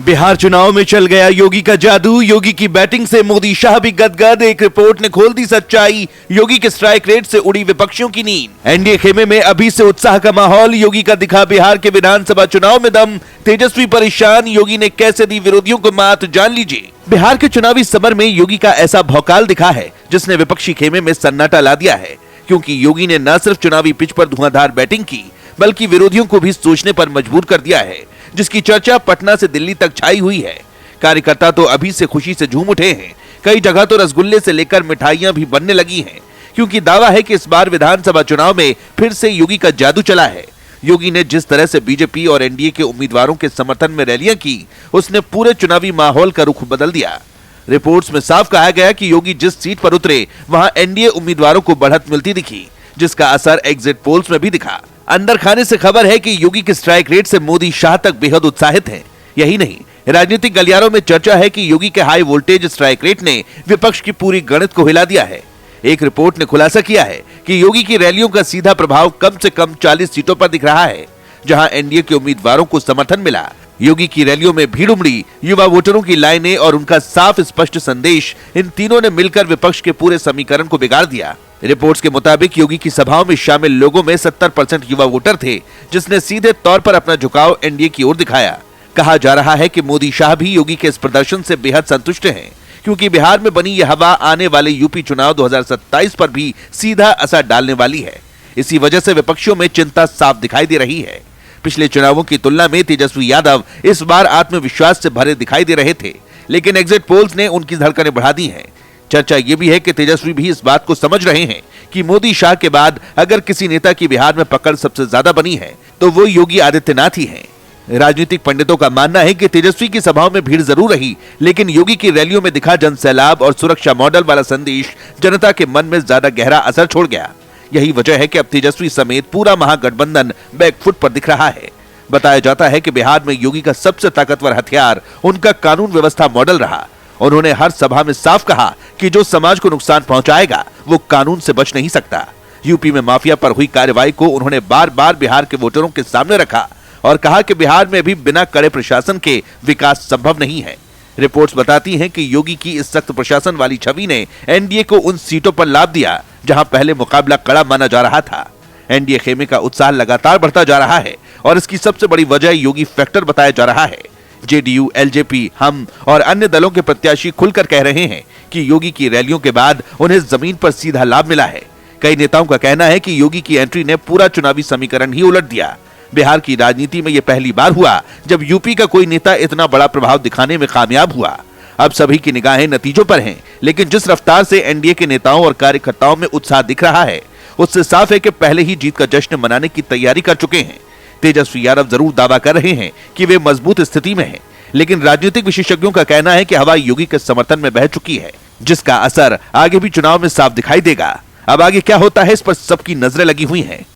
बिहार चुनाव में चल गया योगी का जादू। योगी की बैटिंग से मोदी शाह भी गदगद। एक रिपोर्ट ने खोल दी सच्चाई। योगी के स्ट्राइक रेट से उड़ी विपक्षियों की नींद। एनडीए खेमे में अभी से उत्साह का माहौल। योगी का दिखा बिहार के विधानसभा चुनाव में दम। तेजस्वी परेशान, योगी ने कैसे दी विरोधियों को मात, जान लीजिए। बिहार के चुनावी समर में योगी का ऐसा भौकाल दिखा है जिसने विपक्षी खेमे में सन्नाटा ला दिया है, क्योंकि योगी ने न सिर्फ चुनावी पिच पर धुआंधार बैटिंग की, बल्कि विरोधियों को भी सोचने पर मजबूर कर दिया है, जिसकी चर्चा पटना से दिल्ली तक छाई हुई है। कार्यकर्ता तो अभी से खुशी से झूम उठे हैं। कई जगह तो रसगुल्ले से लेकर मिठाइयां भी बनने लगी हैं, क्योंकि दावा है कि इस बार विधानसभा चुनाव में फिर से योगी का जादू चला है। योगी ने जिस तरह से बीजेपी और एनडीए के उम्मीदवारों के समर्थन में रैलियां की, उसने पूरे चुनावी माहौल का रुख बदल दिया। रिपोर्ट्स में साफ कहा गया कि योगी जिस सीट पर उतरे, वहां एनडीए उम्मीदवारों को बढ़त मिलती दिखी, जिसका असर एग्जिट पोल्स में भी दिखा। अंदर खाने से खबर है कि योगी के स्ट्राइक रेट से मोदी शाह तक बेहद उत्साहित हैं। यही नहीं, राजनीतिक गलियारों में चर्चा है कि योगी के हाई वोल्टेज स्ट्राइक रेट ने विपक्ष की पूरी गणित को हिला दिया है। एक रिपोर्ट ने खुलासा किया है कि योगी की रैलियों का सीधा प्रभाव कम से कम 40 सीटों पर दिख रहा है, जहां एनडीए के उम्मीदवारों को समर्थन मिला। योगी की रैलियों में भीड़ उमड़ी, युवा वोटरों की लाइनें और उनका साफ स्पष्ट संदेश, इन तीनों ने मिलकर विपक्ष के पूरे समीकरण को बिगाड़ दिया। रिपोर्ट्स के मुताबिक योगी की सभाओं में शामिल लोगों में 70% युवा वोटर थे, जिसने सीधे तौर पर अपना झुकाव एनडीए की ओर दिखाया। कहा जा रहा है कि मोदी शाह भी योगी के इस प्रदर्शन से बेहद संतुष्ट हैं, क्योंकि बिहार में बनी यह हवा आने वाले यूपी चुनाव 2027 पर भी सीधा असर डालने वाली है। इसी वजह से विपक्षियों में चिंता साफ दिखाई दे रही है। पिछले चुनावों की तुलना में तेजस्वी यादव इस बार आत्मविश्वास से भरे दिखाई दे रहे थे, लेकिन एग्जिट पोल्स ने उनकी धड़कनें बढ़ा दी हैं। चर्चा ये भी है कि तेजस्वी भी इस बात को समझ रहे हैं कि मोदी शाह के बाद अगर किसी नेता की बिहार में पकड़ सबसे ज्यादा बनी है, तो वो योगी आदित्यनाथ ही हैं। राजनीतिक पंडितों का मानना है कि तेजस्वी की सभाओं में भीड़ जरूर रही, लेकिन योगी की रैलियों में दिखा जनसैलाब और सुरक्षा मॉडल वाला संदेश जनता के मन में ज्यादा गहरा असर छोड़ गया। यही वजह है कि अब तेजस्वी समेत पूरा महागठबंधन बैकफुट पर दिख रहा है। बताया जाता है कि बिहार में योगी का सबसे ताकतवर हथियार उनका कानून व्यवस्था मॉडल रहा। उन्होंने हर सभा में साफ कहा कि जो समाज को नुकसान पहुंचाएगा, वो कानून से बच नहीं सकता। यूपी में माफिया पर हुई कार्रवाई को उन्होंने बार बार बिहार के वोटरों के सामने रखा और कहा कि बिहार में भी बिना कड़े प्रशासन के विकास संभव नहीं है। रिपोर्ट्स बताती हैं कि योगी की इस सख्त प्रशासन वाली छवि ने एनडीए को उन सीटों पर लाभ दिया जहां पहले मुकाबला कड़ा माना जा रहा था। एनडीए खेमे का उत्साह लगातार बढ़ता जा रहा है और इसकी सबसे बड़ी वजह योगी फैक्टर बताया जा रहा है। जेडीयू, एलजेपी, हम और अन्य दलों के प्रत्याशी खुलकर कह रहे हैं कि योगी की रैलियों के बाद उन्हें जमीन पर सीधा लाभ मिला है। कई नेताओं का कहना है कि योगी की एंट्री ने पूरा चुनावी समीकरण ही उलट दिया। बिहार की राजनीति में यह पहली बार हुआ जब यूपी का कोई नेता इतना बड़ा प्रभाव दिखाने में कामयाब हुआ। अब सभी की निगाहें नतीजों पर हैं, लेकिन जिस रफ्तार से एनडीए के नेताओं और कार्यकर्ताओं में उत्साह दिख रहा है, उससे साफ है कि पहले ही जीत का जश्न मनाने की तैयारी कर चुके हैं। तेजस्वी यादव जरूर दावा कर रहे हैं कि वे मजबूत स्थिति में हैं, लेकिन राजनीतिक विशेषज्ञों का कहना है कि हवा योगी के समर्थन में बह चुकी है, जिसका असर आगे भी चुनाव में साफ दिखाई देगा। अब आगे क्या होता है, इस पर सबकी नजरें लगी हुई हैं।